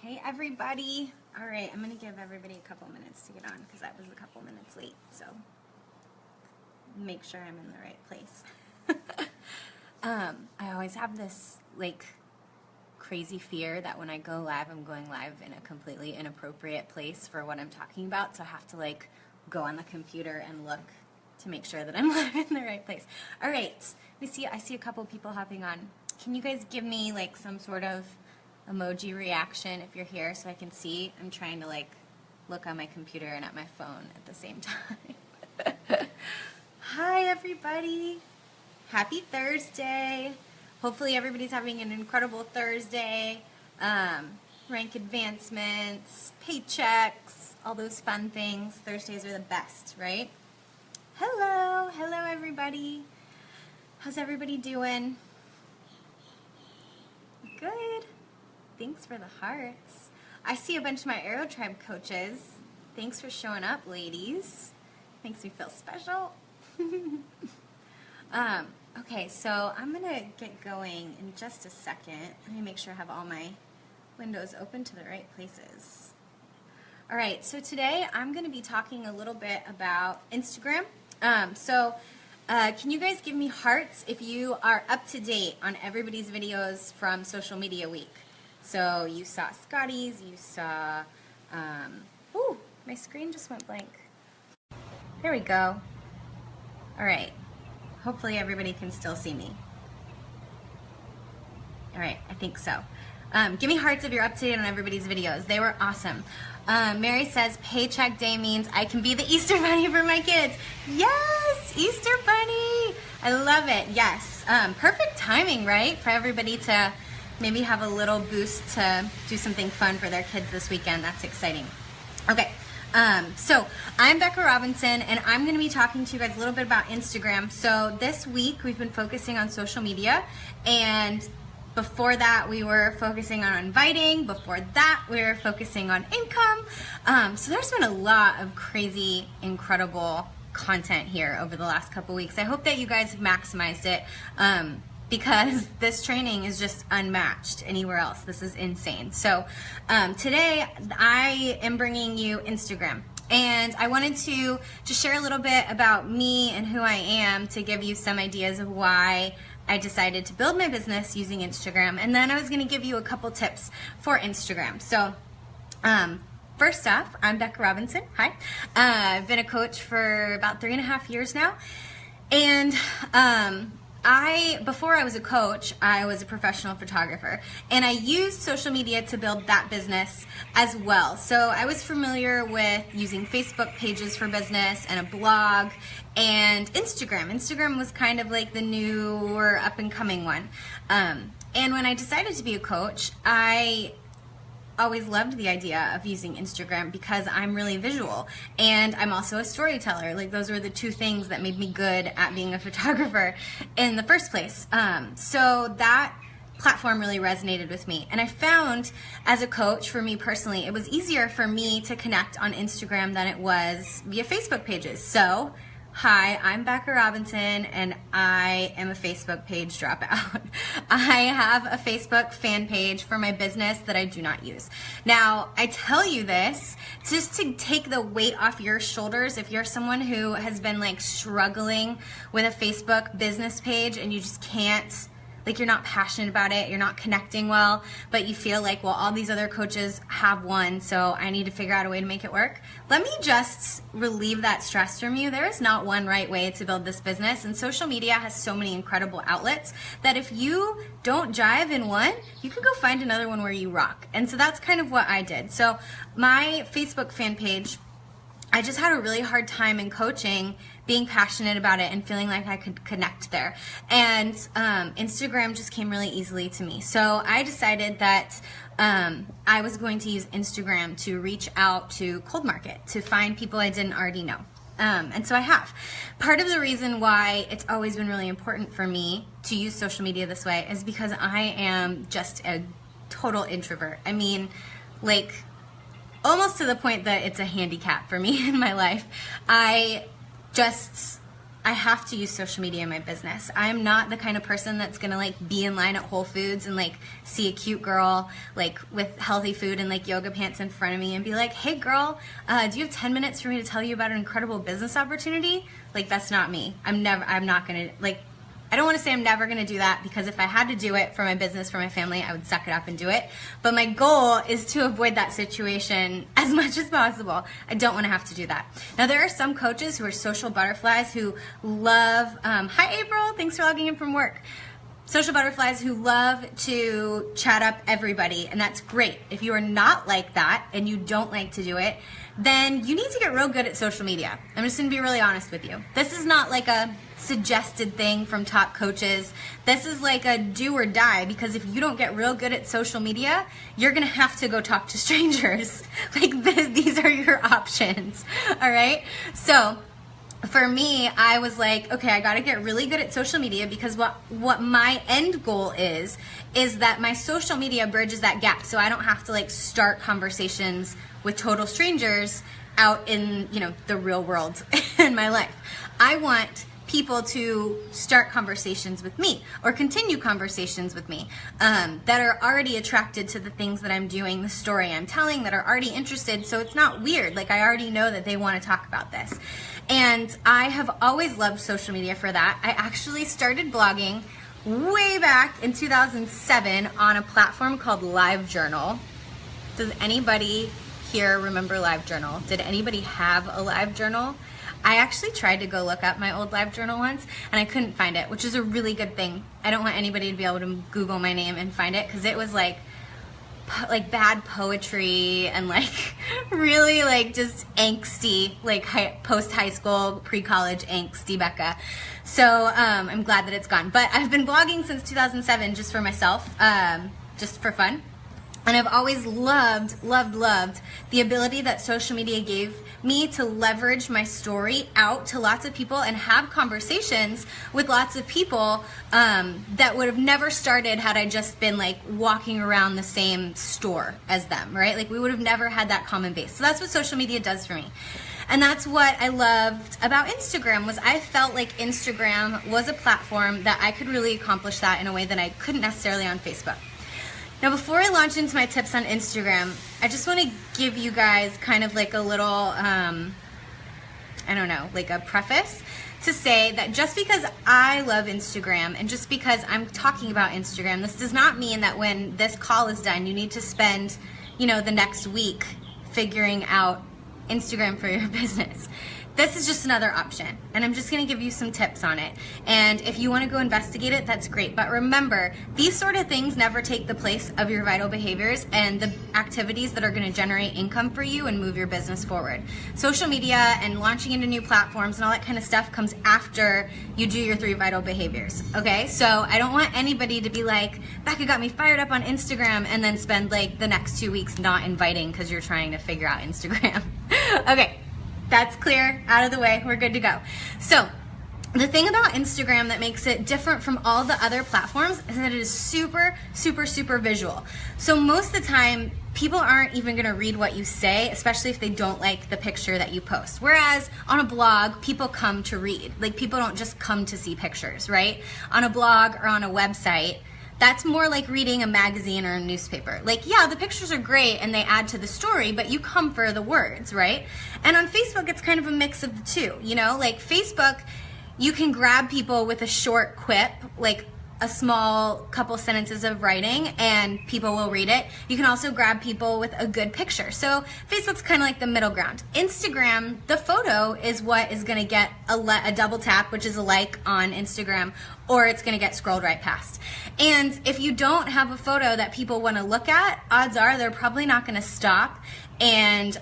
Hey everybody. All right, I'm going to give everybody a couple minutes to get on because I was a couple minutes late, so make sure I'm in the right place. I always have this crazy fear that when I go live, I'm going live in a completely inappropriate place for what I'm talking about, so I have to go on the computer and look to make sure that I'm live in the right place. All right, I see a couple people hopping on. Can you guys give me some sort of emoji reaction if you're here so I can see? I'm trying to look on my computer and at my phone at the same time. Hi everybody. Happy Thursday. Hopefully everybody's having an incredible Thursday. Rank advancements, paychecks, all those fun things. Thursdays are the best, right? Hello everybody. How's everybody doing? Good. Thanks for the hearts. I see a bunch of my Aero Tribe coaches. Thanks for showing up, ladies. Makes me feel special. Okay, so I'm going to get going in just a second. Let me make sure I have all my windows open to the right places. All right, so today I'm going to be talking a little bit about Instagram. Can you guys give me hearts if you are up to date on everybody's videos from Social Media Week? So you saw Scotty's, you saw, ooh, my screen just went blank. There we go. All right, hopefully everybody can still see me. All right, I think so. Give me hearts if you're up to date on everybody's videos. They were awesome. Mary says, paycheck day means I can be the Easter Bunny for my kids. Yes, Easter Bunny. I love it, yes. Perfect timing, right, for everybody to maybe have a little boost to do something fun for their kids this weekend. That's exciting. Okay, so I'm Becka Robinson, and I'm going to be talking to you guys a little bit about Instagram. So this week we've been focusing on social media, and before that we were focusing on inviting. Before that we were focusing on income. So there's been a lot of crazy, incredible content here over the last couple weeks. I hope that you guys have maximized it. Because this training is just unmatched anywhere else. This is insane. So today I am bringing you Instagram. And I wanted to just share a little bit about me and who I am to give you some ideas of why I decided to build my business using Instagram. And then I was gonna give you a couple tips for Instagram. So first off, I'm Becka Robinson. Hi. I've been a coach for about 3.5 years now. And before I was a coach, I was a professional photographer, and I used social media to build that business as well. So I was familiar with using Facebook pages for business and a blog and Instagram. Instagram was kind of like the newer up and coming one. And when I decided to be a coach, I always loved the idea of using Instagram because I'm really visual and I'm also a storyteller. Those were the two things that made me good at being a photographer in the first place. So that platform really resonated with me, and I found as a coach, for me personally, it was easier for me to connect on Instagram than it was via Facebook pages. So hi, I'm Becka Robinson, and I am a Facebook page dropout. I have a Facebook fan page for my business that I do not use. Now, I tell you this just to take the weight off your shoulders if you're someone who has been struggling with a Facebook business page and you just can't, you're not passionate about it, you're not connecting well, but you feel well, all these other coaches have one, so I need to figure out a way to make it work. Let me just relieve that stress from you. There is not one right way to build this business, and social media has so many incredible outlets that if you don't jive in one, you can go find another one where you rock. And so that's kind of what I did. So my Facebook fan page, I just had a really hard time in coaching being passionate about it and feeling like I could connect there. And Instagram just came really easily to me. So I decided that I was going to use Instagram to reach out to cold market, to find people I didn't already know. And so I have. Part of the reason why it's always been really important for me to use social media this way is because I am just a total introvert. I mean, almost to the point that it's a handicap for me in my life. I just I have to use social media in my business. I'm not the kind of person that's gonna like be in line at Whole Foods and like see a cute girl like with healthy food and like yoga pants in front of me and be like, hey girl, do you have 10 minutes for me to tell you about an incredible business opportunity? Like, that's not me. I'm not gonna, like, I don't want to say I'm never going to do that, because if I had to do it for my business, for my family, I would suck it up and do it. But my goal is to avoid that situation as much as possible. I don't want to have to do that. Now, there are some coaches who are social butterflies who love, hi April, thanks for logging in from work. Social butterflies who love to chat up everybody, and that's great. If you are not like that and you don't like to do it, then you need to get real good at social media. I'm just going to be really honest with you. This is not like a suggested thing from top coaches. This is like a do or die, because if you don't get real good at social media, you're going to have to go talk to strangers. Like, these are your options, all right? So for me, I was like, okay, I got to get really good at social media, because what my end goal is that my social media bridges that gap, so I don't have to like start conversations with total strangers out in, you know, the real world in my life. I want people to start conversations with me or continue conversations with me that are already attracted to the things that I'm doing, the story I'm telling, that are already interested, so it's not weird. Like, I already know that they want to talk about this. And I have always loved social media for that. I actually started blogging way back in 2007 on a platform called LiveJournal. Does anybody here remember LiveJournal? Did anybody have a LiveJournal? I actually tried to go look up my old LiveJournal once, and I couldn't find it, which is a really good thing. I don't want anybody to be able to Google my name and find it, because it was like bad poetry and like really like just angsty, like post-high school, pre-college angsty Becka. So I'm glad that it's gone. But I've been blogging since 2007 just for myself, just for fun. And I've always loved the ability that social media gave me to leverage my story out to lots of people and have conversations with lots of people that would have never started had I just been like walking around the same store as them, right? Like, we would have never had that common base. So that's what social media does for me. And that's what I loved about Instagram, was I felt like Instagram was a platform that I could really accomplish that in a way that I couldn't necessarily on Facebook. Now, before I launch into my tips on Instagram, I just want to give you guys kind of like a little, I don't know, like a preface to say that just because I love Instagram and just because I'm talking about Instagram, this does not mean that when this call is done, you need to spend, you know, the next week figuring out Instagram for your business. This is just another option, and I'm just going to give you some tips on it. And if you want to go investigate it, that's great. But remember, these sort of things never take the place of your vital behaviors and the activities that are going to generate income for you and move your business forward. Social media and launching into new platforms and all that kind of stuff comes after you do your 3 vital behaviors, okay? So I don't want anybody to be like, Becka got me fired up on Instagram, and then spend like the next 2 weeks not inviting because you're trying to figure out Instagram. Okay. That's clear, out of the way, we're good to go. So the thing about Instagram that makes it different from all the other platforms is that it is super, super, super visual. So most of the time, people aren't even gonna read what you say, especially if they don't like the picture that you post. Whereas on a blog, people come to read. Like, people don't just come to see pictures, right? On a blog or on a website, that's more like reading a magazine or a newspaper. Like, yeah, the pictures are great and they add to the story, but you come for the words, right? And on Facebook, it's kind of a mix of the two, you know? Like, Facebook, you can grab people with a short quip, like a small couple sentences of writing, and people will read it. You can also grab people with a good picture. So Facebook's kind of like the middle ground. Instagram, the photo is what is gonna get a double tap, which is a like on Instagram, or it's gonna get scrolled right past. And if you don't have a photo that people wanna look at, odds are they're probably not gonna stop and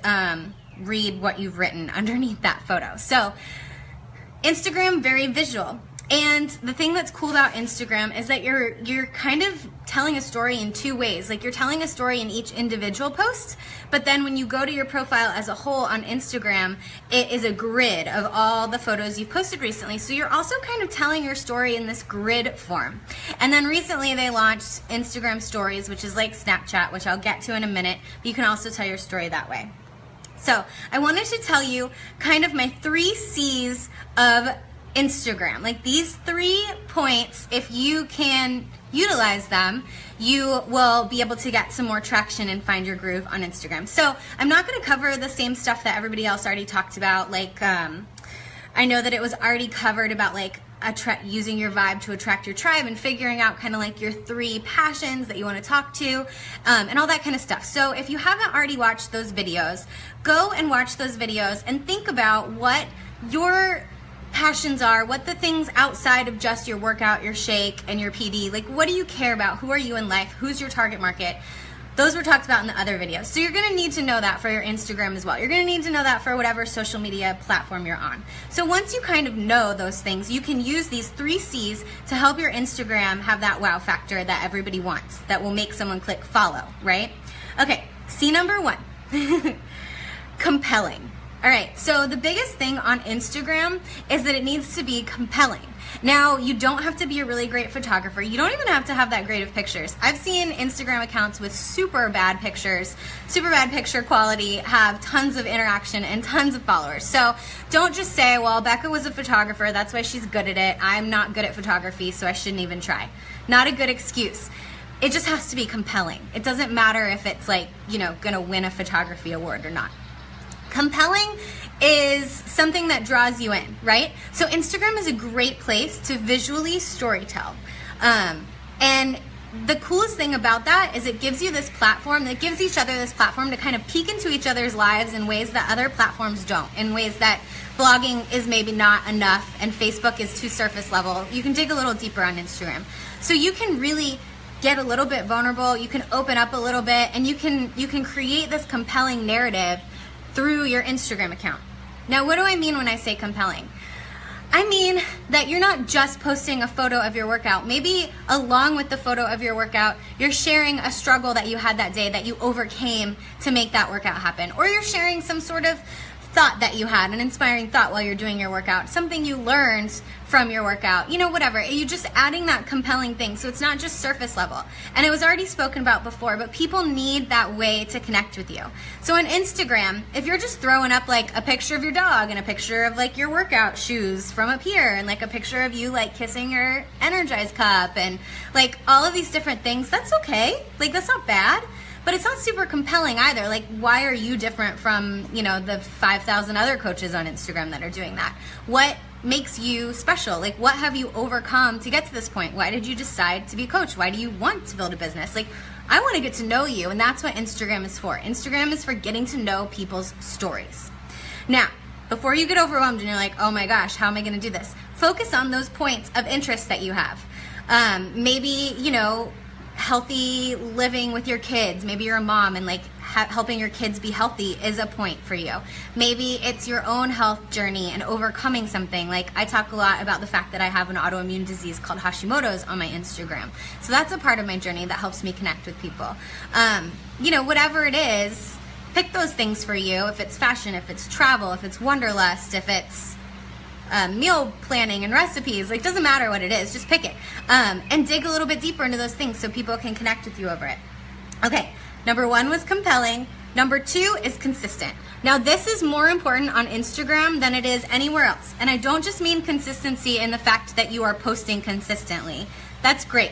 read what you've written underneath that photo. So Instagram, very visual. And the thing that's cool about Instagram is that you're kind of telling a story in 2 ways. Like, you're telling a story in each individual post, but then when you go to your profile as a whole on Instagram, it is a grid of all the photos you've posted recently. So you're also kind of telling your story in this grid form. And then recently they launched Instagram Stories, which is like Snapchat, which I'll get to in a minute, but you can also tell your story that way. So I wanted to tell you kind of my 3 C's of Instagram. Like these 3 points, if you can utilize them, you will be able to get some more traction and find your groove on Instagram. So I'm not going to cover the same stuff that everybody else already talked about. Like I know that it was already covered about like using your vibe to attract your tribe and figuring out kind of like your 3 passions that you want to talk to, and all that kind of stuff. So if you haven't already watched those videos, go and watch those videos and think about what your passions are, what the things outside of just your workout, your shake, and your PD, like what do you care about? Who are you in life? Who's your target market? Those were talked about in the other videos. So you're gonna need to know that for your Instagram as well. You're gonna need to know that for whatever social media platform you're on. So once you kind of know those things, you can use these 3 C's to help your Instagram have that wow factor that everybody wants, that will make someone click follow, right? Okay, C number 1, compelling. All right, so the biggest thing on Instagram is that it needs to be compelling. Now, you don't have to be a really great photographer. You don't even have to have that great of pictures. I've seen Instagram accounts with super bad pictures, super bad picture quality, have tons of interaction and tons of followers. So don't just say, well, Becca was a photographer, that's why she's good at it. I'm not good at photography, so I shouldn't even try. Not a good excuse. It just has to be compelling. It doesn't matter if it's like, gonna win a photography award or not. Compelling is something that draws you in, right? So Instagram is a great place to visually storytell. And the coolest thing about that is it gives you this platform, that gives each other this platform to kind of peek into each other's lives in ways that other platforms don't, in ways that blogging is maybe not enough and Facebook is too surface level. You can dig a little deeper on Instagram. So you can really get a little bit vulnerable, you can open up a little bit, and you can create this compelling narrative through your Instagram account. Now, what do I mean when I say compelling? I mean that you're not just posting a photo of your workout. Maybe along with the photo of your workout, you're sharing a struggle that you had that day that you overcame to make that workout happen. Or you're sharing some sort of thought that you had, an inspiring thought while you're doing your workout, something you learned from your workout, whatever. You're just adding that compelling thing, so it's not just surface level. And it was already spoken about before, but people need that way to connect with you. So on Instagram, if you're just throwing up like a picture of your dog and a picture of like your workout shoes from up here and like a picture of you like kissing your Energize cup and like all of these different things, that's okay. Like that's not bad. But it's not super compelling either. Like, why are you different from, the 5,000 other coaches on Instagram that are doing that? What makes you special? Like, what have you overcome to get to this point? Why did you decide to be a coach? Why do you want to build a business? Like, I want to get to know you, and that's what Instagram is for. Instagram is for getting to know people's stories. Now, before you get overwhelmed and you're like, oh my gosh, how am I going to do this? Focus on those points of interest that you have. Maybe, healthy living with your kids. Maybe you're a mom and like helping your kids be healthy is a point for you. Maybe it's your own health journey and overcoming something. Like I talk a lot about the fact that I have an autoimmune disease called Hashimoto's on my Instagram. So that's a part of my journey that helps me connect with people. Whatever it is, pick those things for you. If it's fashion, if it's travel, if it's wanderlust, if it's meal planning and recipes, like doesn't matter what it is, just pick it and dig a little bit deeper into those things so people can connect with you over it. Okay, number 1 was compelling. Number 2 is consistent. Now this is more important on Instagram than it is anywhere else, and I don't just mean consistency in the fact that you are posting consistently. That's great.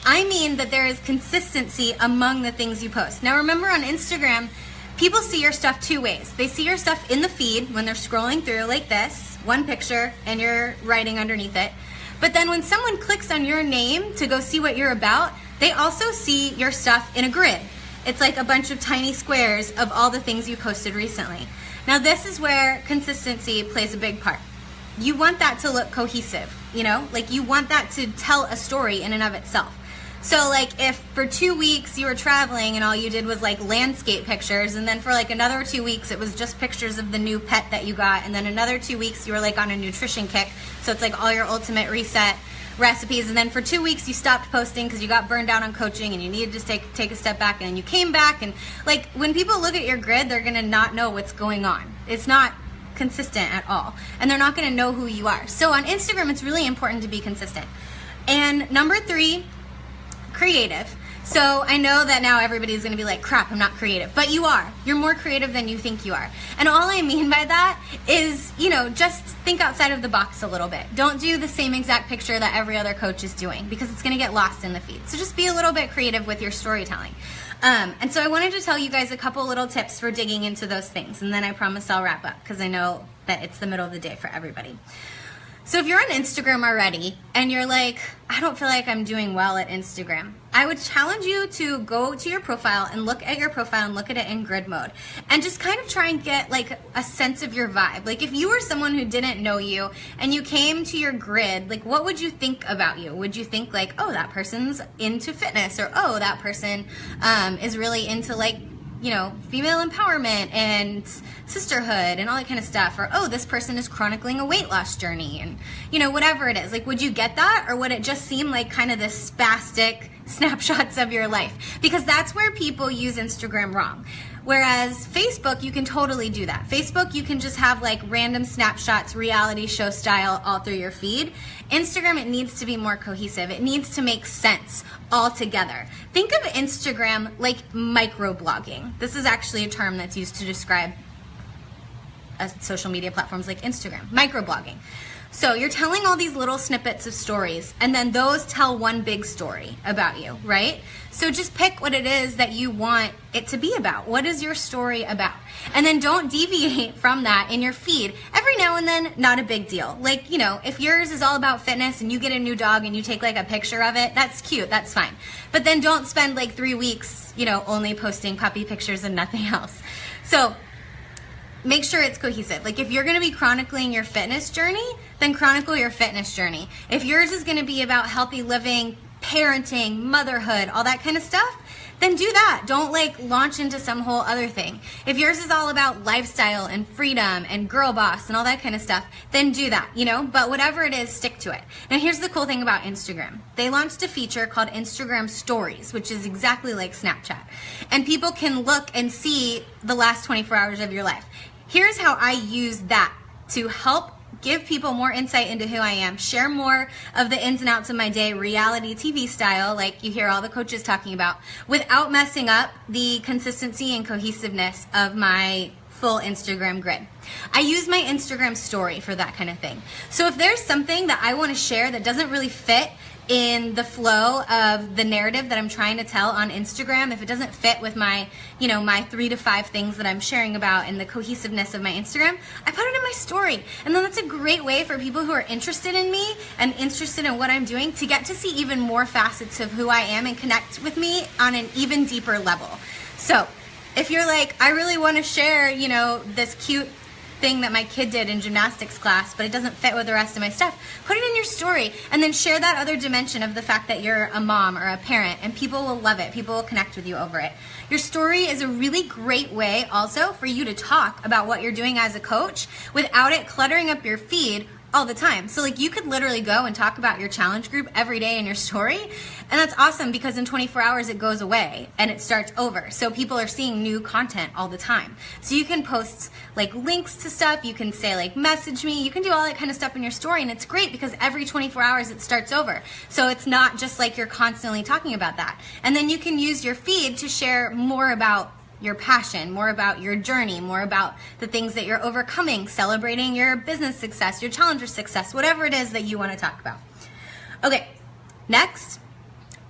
I mean that there is consistency among the things you post. Now remember, on Instagram, people see your stuff 2 ways. They see your stuff in the feed when they're scrolling through like this, one picture and you're writing underneath it. But then when someone clicks on your name to go see what you're about, they also see your stuff in a grid. It's like a bunch of tiny squares of all the things you posted recently. Now this is where consistency plays a big part. You want that to look cohesive, like you want that to tell a story in and of itself. So like if for 2 weeks you were traveling and all you did was like landscape pictures, and then for like another 2 weeks it was just pictures of the new pet that you got, and then another 2 weeks you were like on a nutrition kick, so it's like all your ultimate reset recipes, and then for 2 weeks you stopped posting because you got burned out on coaching and you needed to take a step back, and then you came back, and like when people look at your grid, they're gonna not know what's going on. It's not consistent at all, and they're not gonna know who you are. So on Instagram, it's really important to be consistent. And number 3, creative. So I know that now everybody's going to be like, crap, I'm not creative. But you are. You're more creative than you think you are. And all I mean by that is, just think outside of the box a little bit. Don't do the same exact picture that every other coach is doing, because it's going to get lost in the feed. So just be a little bit creative with your storytelling. And so I wanted to tell you guys a couple little tips for digging into those things. And then I promise I'll wrap up, because I know that it's the middle of the day for everybody. So if you're on Instagram already and you're like, I don't feel like I'm doing well at Instagram, I would challenge you to go to your profile and look at your profile and look at it in grid mode and just kind of try and get like a sense of your vibe. Like if you were someone who didn't know you and you came to your grid, like what would you think about you? Would you think like, oh, that person's into fitness, or oh, that person is really into like, female empowerment and sisterhood and all that kind of stuff, or oh, this person is chronicling a weight loss journey, and whatever it is. Like, would you get that, or would it just seem like kind of this spastic snapshots of your life? Because that's where people use Instagram wrong. Whereas Facebook, you can totally do that. Facebook, you can just have like random snapshots, reality show style, all through your feed. Instagram, it needs to be more cohesive. It needs to make sense all together. Think of Instagram like microblogging. This is actually a term that's used to describe social media platforms like Instagram, microblogging. So you're telling all these little snippets of stories, and then those tell one big story about you, right? So just pick what it is that you want it to be about. What is your story about? And then don't deviate from that in your feed. Every now and then, not a big deal. Like, if yours is all about fitness and you get a new dog and you take like a picture of it, that's cute, that's fine. But then don't spend like 3 weeks, only posting puppy pictures and nothing else. So make sure it's cohesive. Like if you're going to be chronicling your fitness journey, then chronicle your fitness journey. If yours is going to be about healthy living, parenting, motherhood, all that kind of stuff, then do that. Don't like launch into some whole other thing. If yours is all about lifestyle and freedom and girl boss and all that kind of stuff, then do that, but whatever it is, stick to it. Now here's the cool thing about Instagram. They launched a feature called Instagram Stories, which is exactly like Snapchat. And people can look and see the last 24 hours of your life. Here's how I use that to help give people more insight into who I am, share more of the ins and outs of my day, reality TV style, like you hear all the coaches talking about, without messing up the consistency and cohesiveness of my full Instagram grid. I use my Instagram story for that kind of thing. So if there's something that I want to share that doesn't really fit in the flow of the narrative that I'm trying to tell on Instagram, if it doesn't fit with my, my 3 to 5 things that I'm sharing about and the cohesiveness of my Instagram, I put it in my story. And then that's a great way for people who are interested in me and interested in what I'm doing to get to see even more facets of who I am and connect with me on an even deeper level. So if you're like, I really want to share, this cute thing that my kid did in gymnastics class, but it doesn't fit with the rest of my stuff, put it in your story and then share that other dimension of the fact that you're a mom or a parent, and people will love it. People will connect with you over it. Your story is a really great way also for you to talk about what you're doing as a coach without it cluttering up your feed all the time. So like you could literally go and talk about your challenge group every day in your story, and that's awesome because in 24 hours it goes away and it starts over. So people are seeing new content all the time. So you can post like links to stuff, you can say like message me, you can do all that kind of stuff in your story, and it's great because every 24 hours it starts over. So it's not just like you're constantly talking about that. And then you can use your feed to share more about your passion, more about your journey, more about the things that you're overcoming, celebrating your business success, your challenger success, whatever it is that you want to talk about. Okay, next,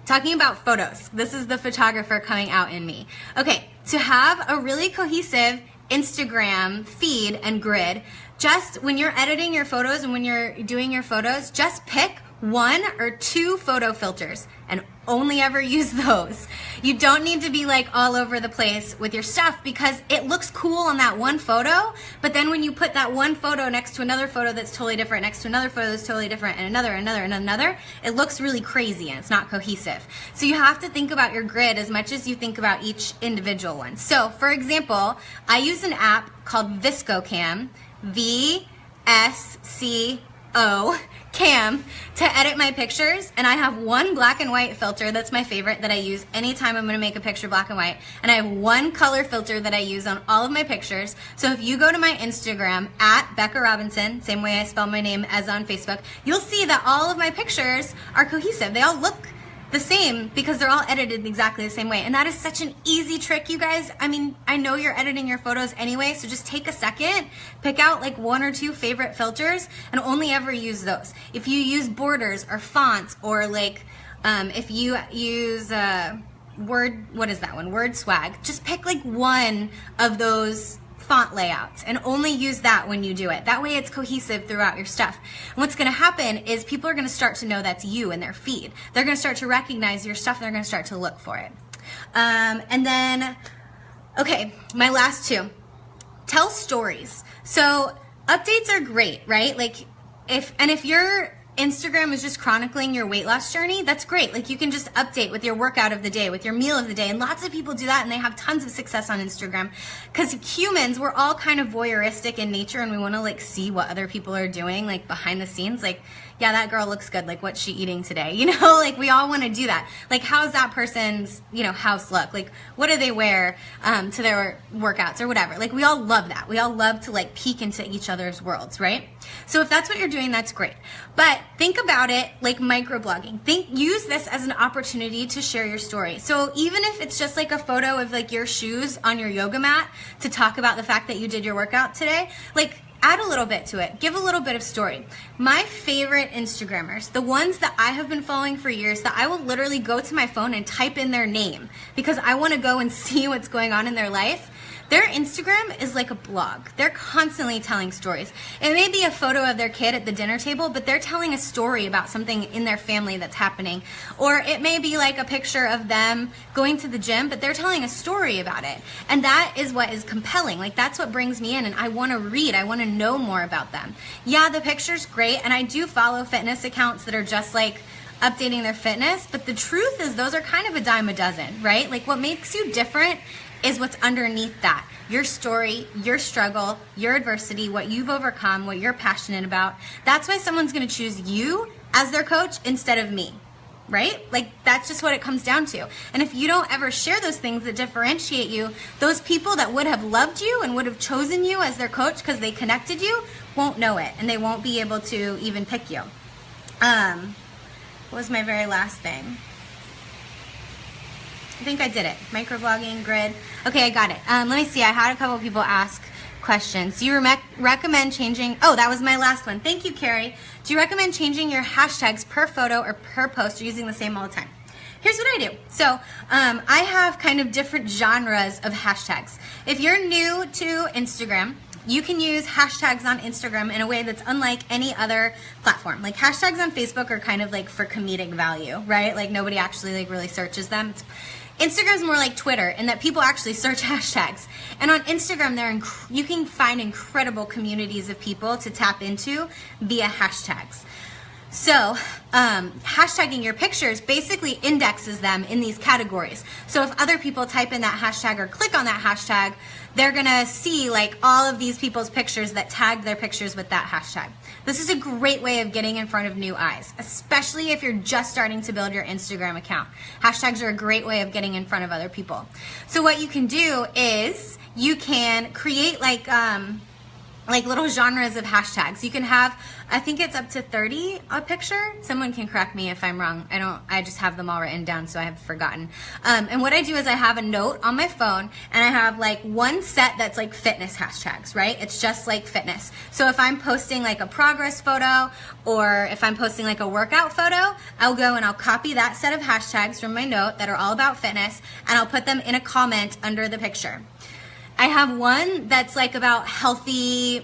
talking about photos. This is the photographer coming out in me. Okay, to have a really cohesive Instagram feed and grid, just when you're editing your photos and when you're doing your photos, just pick 1 or 2 photo filters and only ever use those. You don't need to be like all over the place with your stuff because it looks cool on that one photo, but then when you put that one photo next to another photo that's totally different, next to another photo that's totally different, and another, it looks really crazy and it's not cohesive. So you have to think about your grid as much as you think about each individual one. So for example, I use an app called VSCO Cam to edit my pictures, and I have one black and white filter that's my favorite that I use anytime I'm going to make a picture black and white, and I have one color filter that I use on all of my pictures. So if you go to my Instagram at Becka Robinson, same way I spell my name as on Facebook, you'll see that all of my pictures are cohesive. They all look the same because they're all edited exactly the same way. And that is such an easy trick, you guys. I mean, I know you're editing your photos anyway, so just take a second, pick out like 1 or 2 favorite filters and only ever use those. If you use borders or fonts or like if you use Word Swag, just pick like one of those font layouts and only use that when you do it. That way it's cohesive throughout your stuff. And what's going to happen is people are going to start to know that's you in their feed. They're going to start to recognize your stuff and they're going to start to look for it. And then, okay, my last 2. Tell stories. So updates are great, right? Like if your Instagram is just chronicling your weight loss journey, that's great. Like you can just update with your workout of the day, with your meal of the day. And lots of people do that and they have tons of success on Instagram. Because humans, we're all kind of voyeuristic in nature and we want to like see what other people are doing like behind the scenes. Like, yeah, that girl looks good. Like what's she eating today? You know, like we all want to do that. Like how's that person's, you know, house look? Like what do they wear to their workouts or whatever? Like we all love that. We all love to like peek into each other's worlds, right? So if that's what you're doing, that's great. But think about it like microblogging. Use this as an opportunity to share your story. So even if it's just like a photo of like your shoes on your yoga mat to talk about the fact that you did your workout today, like add a little bit to it. Give a little bit of story. My favorite Instagrammers, the ones that I have been following for years, that I will literally go to my phone and type in their name because I want to go and see what's going on in their life. Their Instagram is like a blog. They're constantly telling stories. It may be a photo of their kid at the dinner table, but they're telling a story about something in their family that's happening. Or it may be like a picture of them going to the gym, but they're telling a story about it. And that is what is compelling. Like that's what brings me in and I want to read. I want to know more about them. Yeah, the picture's great. And I do follow fitness accounts that are just like updating their fitness. But the truth is those are kind of a dime a dozen, right? Like what makes you different is what's underneath that. Your story, your struggle, your adversity, what you've overcome, what you're passionate about. That's why someone's gonna choose you as their coach instead of me, right? Like that's just what it comes down to. And if you don't ever share those things that differentiate you, those people that would have loved you and would have chosen you as their coach because they connected you won't know it and they won't be able to even pick you. What was my very last thing? I think I did it. Microblogging, grid. Okay, I got it. Let me see. I had a couple people ask questions. Do you recommend changing? Oh, that was my last one. Thank you, Carrie. Do you recommend changing your hashtags per photo or per post or using the same all the time? Here's what I do. So I have kind of different genres of hashtags. If you're new to Instagram, you can use hashtags on Instagram in a way that's unlike any other platform. Like hashtags on Facebook are kind of like for comedic value, right? Like nobody actually like really searches them. Instagram's more like Twitter in that people actually search hashtags. And on Instagram, you can find incredible communities of people to tap into via hashtags. So hashtagging your pictures basically indexes them in these categories. So if other people type in that hashtag or click on that hashtag, they're gonna see like all of these people's pictures that tagged their pictures with that hashtag. This is a great way of getting in front of new eyes, especially if you're just starting to build your Instagram account. Hashtags are a great way of getting in front of other people. So what you can do is you can create like little genres of hashtags. You can have, I think it's up to 30 a picture. Someone can correct me if I'm wrong. I just have them all written down, so I have forgotten. And what I do is I have a note on my phone and I have like one set that's like fitness hashtags, right? It's just like fitness. So if I'm posting like a progress photo or if I'm posting like a workout photo, I'll go and I'll copy that set of hashtags from my note that are all about fitness and I'll put them in a comment under the picture. I have one that's like about healthy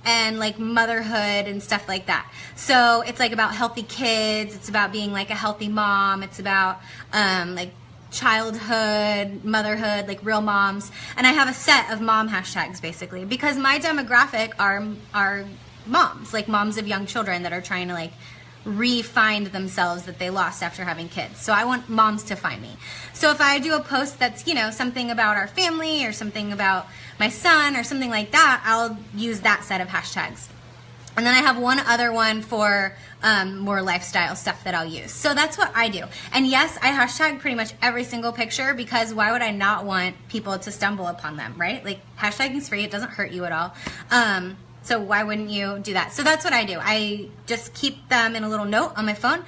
and like motherhood and stuff like that. So it's like about healthy kids. It's about being like a healthy mom. It's about like childhood, motherhood, like real moms. And I have a set of mom hashtags basically because my demographic are moms, like moms of young children that are trying to like re-find themselves that they lost after having kids. So I want moms to find me. So if I do a post that's, you know, something about our family or something about my son or something like that, I'll use that set of hashtags. And then I have one other one for more lifestyle stuff that I'll use. So that's what I do. And yes, I hashtag pretty much every single picture because why would I not want people to stumble upon them, right? Like hashtagging's free. It doesn't hurt you at all. So why wouldn't you do that? So that's what I do. I just keep them in a little note on my phone.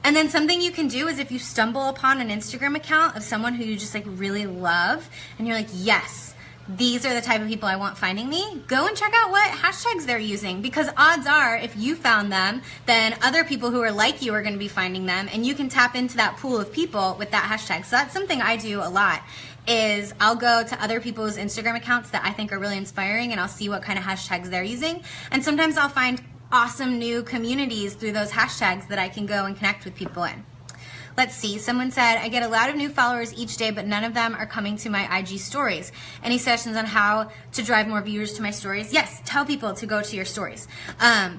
And then something you can do is if you stumble upon an Instagram account of someone who you just like really love and you're like, yes, these are the type of people I want finding me, go and check out what hashtags they're using, because odds are if you found them, then other people who are like you are going to be finding them, and you can tap into that pool of people with that hashtag. So that's something I do a lot, is I'll go to other people's Instagram accounts that I think are really inspiring and I'll see what kind of hashtags they're using. And sometimes I'll find awesome new communities through those hashtags that I can go and connect with people in. Let's see, someone said, I get a lot of new followers each day, but none of them are coming to my IG stories. Any suggestions on how to drive more viewers to my stories? Yes, tell people to go to your stories.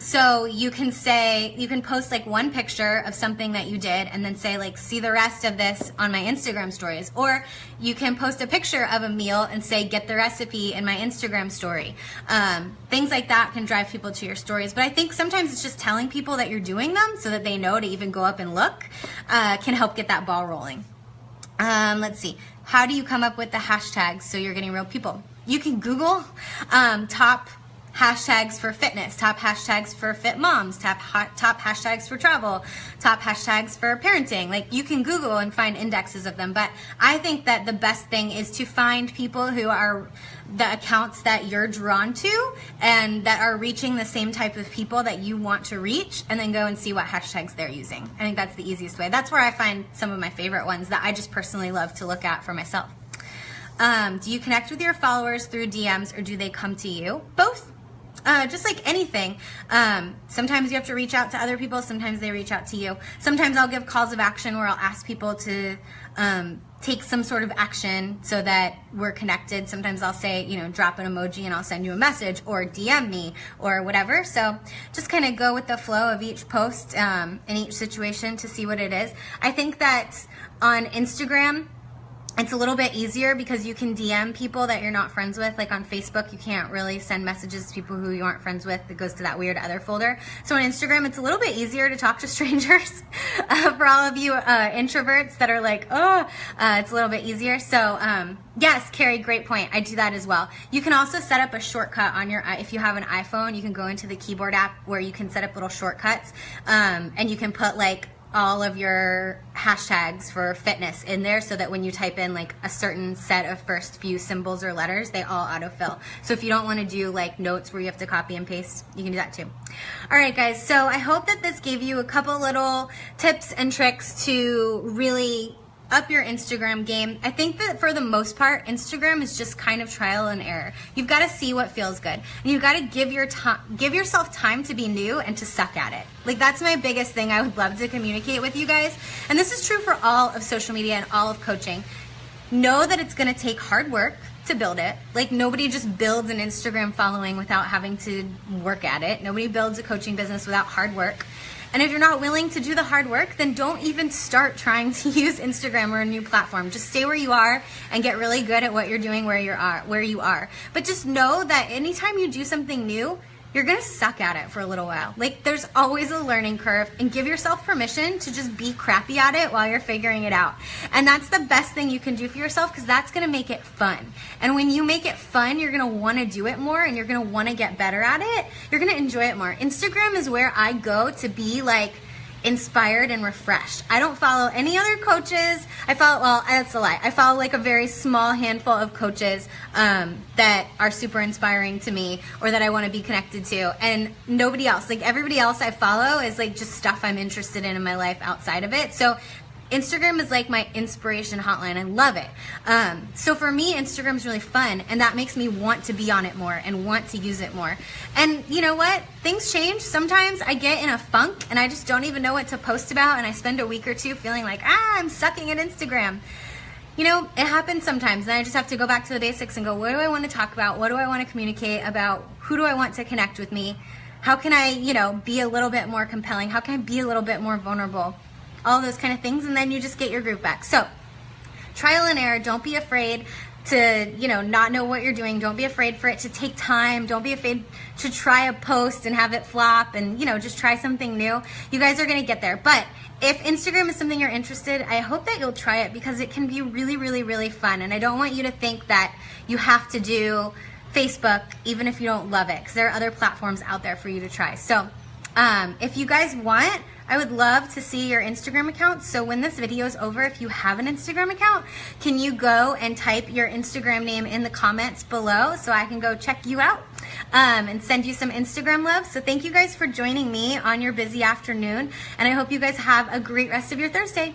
So you can say, you can post like one picture of something that you did and then say like, see the rest of this on my Instagram stories. Or you can post a picture of a meal and say, get the recipe in my Instagram story. Things like that can drive people to your stories. But I think sometimes it's just telling people that you're doing them so that they know to even go up and look. Can help get that ball rolling. Let's see. How do you come up with the hashtags so you're getting real people? You can Google top hashtags for fitness, top hashtags for fit moms, top hashtags for travel, top hashtags for parenting. Like, you can Google and find indexes of them, but I think that the best thing is to find people who are the accounts that you're drawn to and that are reaching the same type of people that you want to reach, and then go and see what hashtags they're using. I think that's the easiest way. That's where I find some of my favorite ones that I just personally love to look at for myself. Do you connect with your followers through DMs or do they come to you? Both. Just like anything. Sometimes you have to reach out to other people. Sometimes they reach out to you. Sometimes I'll give calls of action where I'll ask people to take some sort of action so that we're connected. Sometimes I'll say, you know, drop an emoji and I'll send you a message, or DM me or whatever. So just kind of go with the flow of each post in each situation to see what it is. I think that on Instagram, it's a little bit easier because you can DM people that you're not friends with. Like on Facebook, you can't really send messages to people who you aren't friends with. It goes to that weird other folder. So on Instagram, it's a little bit easier to talk to strangers. For all of you introverts that are like, it's a little bit easier. So yes, Carrie, great point. I do that as well. You can also set up a shortcut on your, if you have an iPhone, you can go into the keyboard app where you can set up little shortcuts, and you can put like all of your hashtags for fitness in there so that when you type in like a certain set of first few symbols or letters, they all autofill. So if you don't want to do like notes where you have to copy and paste, you can do that too. All right, guys, so I hope that this gave you a couple little tips and tricks to really up your Instagram game. I think that for the most part, Instagram is just kind of trial and error. You've got to see what feels good, and you've got to give yourself time to be new and to suck at it. Like, that's my biggest thing I would love to communicate with you guys. And this is true for all of social media and all of coaching. Know that it's going to take hard work to build it. Like, nobody just builds an Instagram following without having to work at it. Nobody builds a coaching business without hard work. And if you're not willing to do the hard work, then don't even start trying to use Instagram or a new platform. Just stay where you are and get really good at what you're doing where you are. But just know that anytime you do something new, you're gonna suck at it for a little while. Like, there's always a learning curve, and give yourself permission to just be crappy at it while you're figuring it out. And that's the best thing you can do for yourself, because that's gonna make it fun. And when you make it fun, you're gonna wanna do it more, and you're gonna wanna get better at it. You're gonna enjoy it more. Instagram is where I go to be like inspired and refreshed. I don't follow any other coaches. Well, that's a lie. I follow like a very small handful of coaches that are super inspiring to me or that I want to be connected to, and nobody else. Like, everybody else I follow is like just stuff I'm interested in my life outside of it. So Instagram is like my inspiration hotline. I love it. So for me, Instagram is really fun, and that makes me want to be on it more and want to use it more. And you know what? Things change. Sometimes I get in a funk and I just don't even know what to post about, and I spend a week or two feeling like, I'm sucking at Instagram. You know, it happens sometimes, and I just have to go back to the basics and go, what do I want to talk about? What do I want to communicate about? Who do I want to connect with me? How can I, be a little bit more compelling? How can I be a little bit more vulnerable? All those kind of things, and then you just get your groove back. So trial and error. Don't be afraid to not know what you're doing. Don't be afraid for it to take time. Don't be afraid to try a post and have it flop, and just try something new. You guys are gonna get there. But if Instagram is something you're interested, I hope that you'll try it, because it can be really, really, really fun. And I don't want you to think that you have to do Facebook even if you don't love it, because there are other platforms out there for you to try. So if you guys want, I would love to see your Instagram account. So when this video is over, if you have an Instagram account, can you go and type your Instagram name in the comments below so I can go check you out and send you some Instagram love. So thank you guys for joining me on your busy afternoon, and I hope you guys have a great rest of your Thursday.